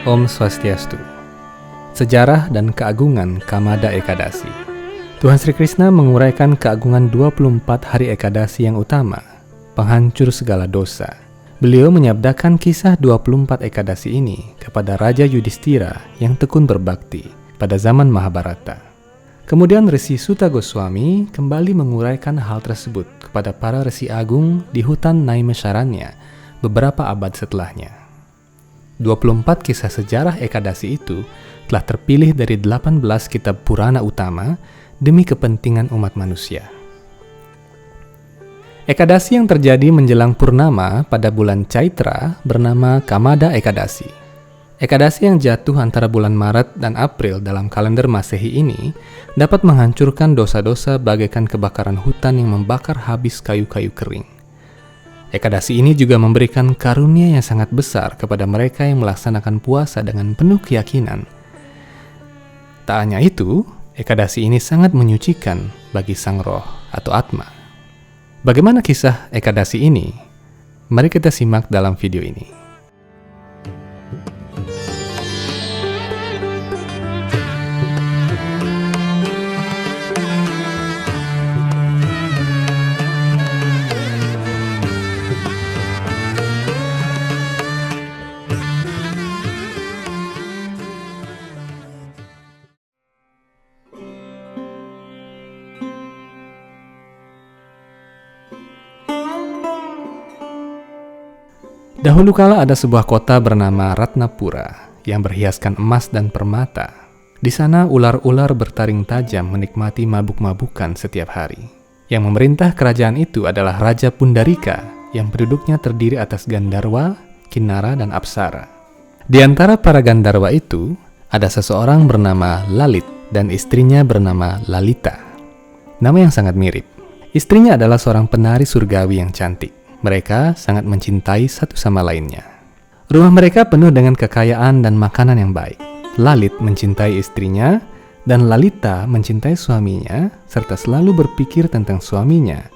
Om Swastiastu. Sejarah dan keagungan Kamada Ekadasi. Tuhan Sri Krishna menguraikan keagungan 24 hari Ekadasi yang utama, penghancur segala dosa. Beliau menyabdakan kisah 24 Ekadasi ini kepada Raja Yudhistira yang tekun berbakti pada zaman Mahabharata. Kemudian Resi Suta Goswami kembali menguraikan hal tersebut kepada para Resi Agung di hutan Naimisharanya beberapa abad setelahnya. 24 kisah sejarah Ekadasi itu telah terpilih dari 18 kitab Purana utama demi kepentingan umat manusia. Ekadasi yang terjadi menjelang Purnama pada bulan Chaitra bernama Kamada Ekadasi. Ekadasi yang jatuh antara bulan Maret dan April dalam kalender Masehi ini dapat menghancurkan dosa-dosa bagaikan kebakaran hutan yang membakar habis kayu-kayu kering. Ekadasi ini juga memberikan karunia yang sangat besar kepada mereka yang melaksanakan puasa dengan penuh keyakinan. Tak hanya itu, Ekadasi ini sangat menyucikan bagi sang roh atau Atma. Bagaimana kisah Ekadasi ini? Mari kita simak dalam video ini. Dahulu kala ada sebuah kota bernama Ratnapura yang berhiaskan emas dan permata. Di sana ular-ular bertaring tajam menikmati mabuk-mabukan setiap hari. Yang memerintah kerajaan itu adalah Raja Pundarika yang penduduknya terdiri atas Gandharwa, Kinnara, dan Apsara. Di antara para Gandharwa itu ada seseorang bernama Lalit dan istrinya bernama Lalita. Nama yang sangat mirip. Istrinya adalah seorang penari surgawi yang cantik. Mereka sangat mencintai satu sama lainnya. Rumah mereka penuh dengan kekayaan dan makanan yang baik. Lalit mencintai istrinya, dan Lalita mencintai suaminya, serta selalu berpikir tentang suaminya,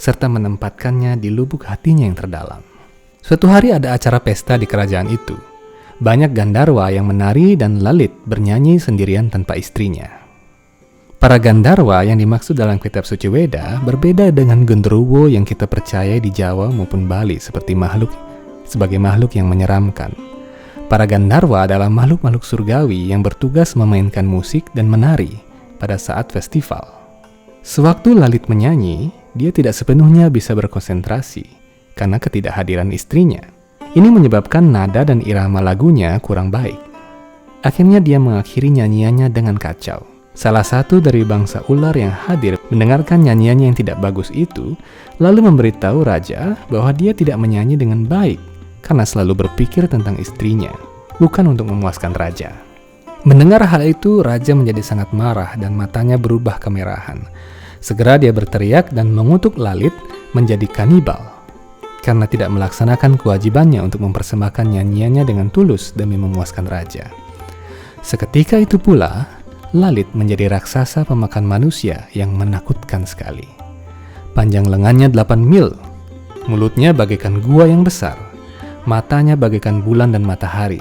serta menempatkannya di lubuk hatinya yang terdalam. Suatu hari ada acara pesta di kerajaan itu. Banyak Gandharwa yang menari dan Lalit bernyanyi sendirian tanpa istrinya. Para Gandharwa yang dimaksud dalam kitab suci Weda berbeda dengan genderuwo yang kita percaya di Jawa maupun Bali sebagai makhluk yang menyeramkan. Para Gandharwa adalah makhluk-makhluk surgawi yang bertugas memainkan musik dan menari pada saat festival. Sewaktu Lalit menyanyi, dia tidak sepenuhnya bisa berkonsentrasi karena ketidakhadiran istrinya. Ini menyebabkan nada dan irama lagunya kurang baik. Akhirnya dia mengakhiri nyanyiannya dengan kacau. Salah satu dari bangsa ular yang hadir mendengarkan nyanyiannya yang tidak bagus itu, lalu memberitahu raja bahwa dia tidak menyanyi dengan baik karena selalu berpikir tentang istrinya, bukan untuk memuaskan raja. Mendengar hal itu, raja menjadi sangat marah dan matanya berubah kemerahan. Segera dia berteriak dan mengutuk Lalit menjadi kanibal karena tidak melaksanakan kewajibannya untuk mempersembahkan nyanyiannya dengan tulus demi memuaskan raja. Seketika itu pula, Lalit menjadi raksasa pemakan manusia yang menakutkan sekali. Panjang lengannya 8 mil, mulutnya bagaikan gua yang besar, matanya bagaikan bulan dan matahari,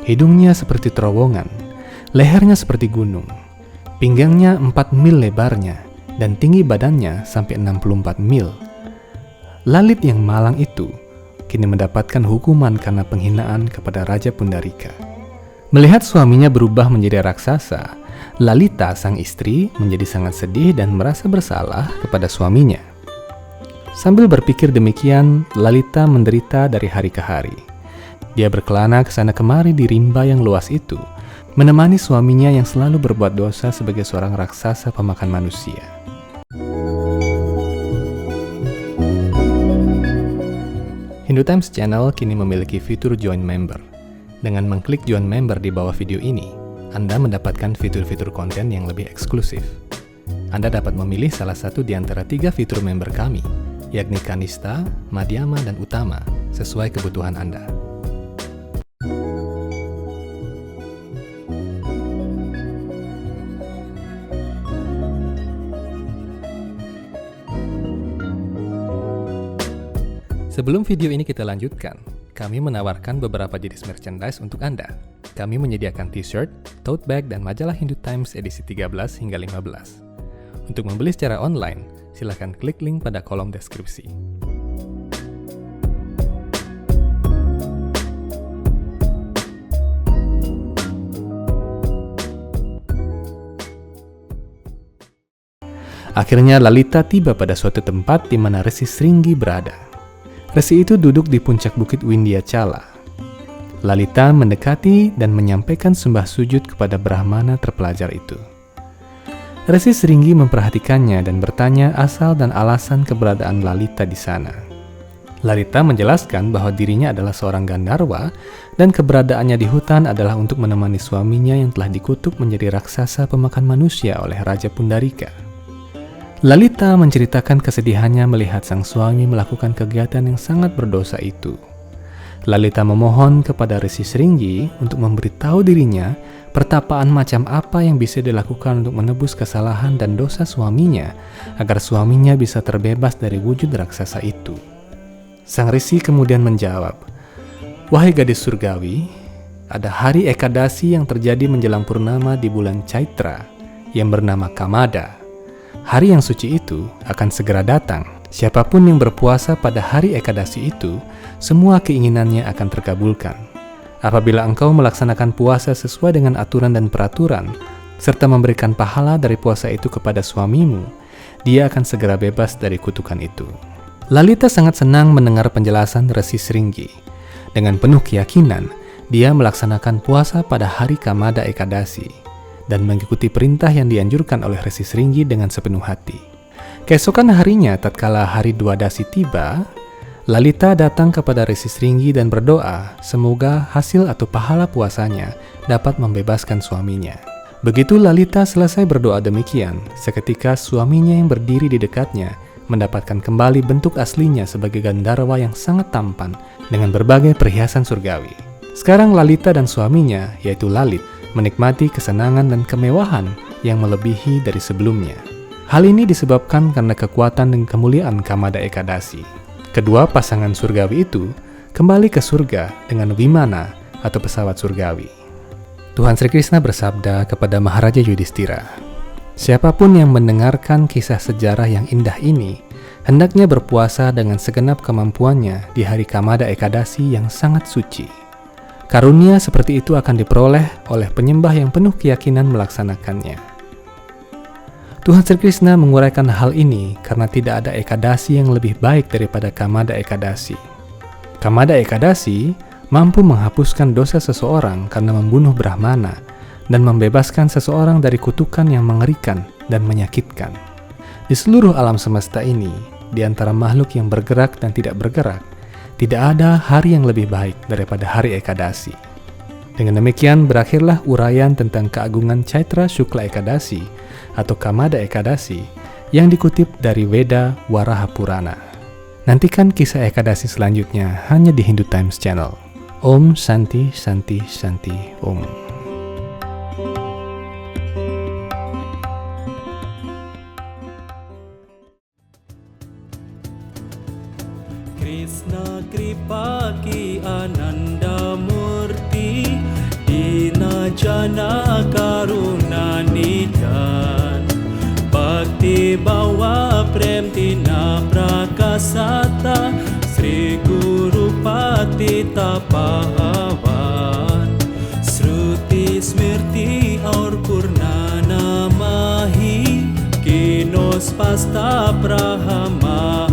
hidungnya seperti terowongan, lehernya seperti gunung, pinggangnya 4 mil lebarnya, dan tinggi badannya sampai 64 mil. Lalit yang malang itu kini mendapatkan hukuman karena penghinaan kepada Raja Pundarika. Melihat suaminya berubah menjadi raksasa, Lalita, sang istri, menjadi sangat sedih dan merasa bersalah kepada suaminya. Sambil berpikir demikian, Lalita menderita dari hari ke hari. Dia berkelana ke sana kemari di rimba yang luas itu, menemani suaminya yang selalu berbuat dosa sebagai seorang raksasa pemakan manusia. Hindu Times Channel kini memiliki fitur Join Member. Dengan mengklik Join Member di bawah video ini, Anda mendapatkan fitur-fitur konten yang lebih eksklusif. Anda dapat memilih salah satu di antara 3 fitur member kami, yakni Kanista, Madhyama, dan Utama, sesuai kebutuhan Anda. Sebelum video ini kita lanjutkan, kami menawarkan beberapa jenis merchandise untuk Anda. kami menyediakan t-shirt, tote bag, dan majalah Hindu Times edisi 13 hingga 15. Untuk membeli secara online, silakan klik link pada kolom deskripsi. Akhirnya Lalita tiba pada suatu tempat di mana Resi Sringgi berada. Resi itu duduk di puncak bukit Windyachala. Lalita mendekati dan menyampaikan sembah sujud kepada Brahmana terpelajar itu. Resi Sringgi memperhatikannya dan bertanya asal dan alasan keberadaan Lalita di sana. Lalita menjelaskan bahwa dirinya adalah seorang Gandharwa dan keberadaannya di hutan adalah untuk menemani suaminya yang telah dikutuk menjadi raksasa pemakan manusia oleh Raja Pundarika. Lalita menceritakan kesedihannya melihat sang suami melakukan kegiatan yang sangat berdosa itu. Lalita memohon kepada Resi Sringgi untuk memberitahu dirinya pertapaan macam apa yang bisa dilakukan untuk menebus kesalahan dan dosa suaminya agar suaminya bisa terbebas dari wujud raksasa itu. Sang Resi kemudian menjawab, "Wahai gadis surgawi, ada hari Ekadasi yang terjadi menjelang purnama di bulan Chaitra yang bernama Kamada. Hari yang suci itu akan segera datang. Siapapun yang berpuasa pada hari Ekadasi itu, semua keinginannya akan terkabulkan. Apabila engkau melaksanakan puasa sesuai dengan aturan dan peraturan, serta memberikan pahala dari puasa itu kepada suamimu, dia akan segera bebas dari kutukan itu." Lalita sangat senang mendengar penjelasan Resi Sringgi. Dengan penuh keyakinan, dia melaksanakan puasa pada hari Kamada Ekadasi dan mengikuti perintah yang dianjurkan oleh Resi Sringgi dengan sepenuh hati. Keesokan harinya, tatkala hari Dwadasi tiba, Lalita datang kepada Resi Sringgi dan berdoa semoga hasil atau pahala puasanya dapat membebaskan suaminya. Begitu Lalita selesai berdoa demikian, seketika suaminya yang berdiri di dekatnya mendapatkan kembali bentuk aslinya sebagai Gandharwa yang sangat tampan dengan berbagai perhiasan surgawi. Sekarang Lalita dan suaminya, yaitu Lalit, menikmati kesenangan dan kemewahan yang melebihi dari sebelumnya. Hal ini disebabkan karena kekuatan dan kemuliaan Kamada Ekadasi. Kedua pasangan surgawi itu kembali ke surga dengan Vimana atau pesawat surgawi. Tuhan Sri Krishna bersabda kepada Maharaja Yudhistira, "Siapapun yang mendengarkan kisah sejarah yang indah ini, hendaknya berpuasa dengan segenap kemampuannya di hari Kamada Ekadasi yang sangat suci. Karunia seperti itu akan diperoleh oleh penyembah yang penuh keyakinan melaksanakannya." Tuhan Sri Krishna menguraikan hal ini karena tidak ada Ekadasi yang lebih baik daripada Kamada Ekadasi. Kamada Ekadasi mampu menghapuskan dosa seseorang karena membunuh Brahmana dan membebaskan seseorang dari kutukan yang mengerikan dan menyakitkan. Di seluruh alam semesta ini, di antara makhluk yang bergerak dan tidak bergerak, tidak ada hari yang lebih baik daripada hari Ekadasi. Dengan demikian berakhirlah uraian tentang keagungan Chaitra Shukla Ekadasi atau Kamada Ekadasi yang dikutip dari Veda Waraha Purana. Nantikan kisah Ekadasi selanjutnya hanya di Hindu Times Channel. Om Shanti Shanti Shanti Om. Krishna Kripa Ki Ananda Murti Dina Jana Karuna Nidan Bhakti Bawa Prem Tina Prakasata Sri Guru Patita Pahavan Shruti Smrti Aur Purnana Mahi Kinos Pasta Brahma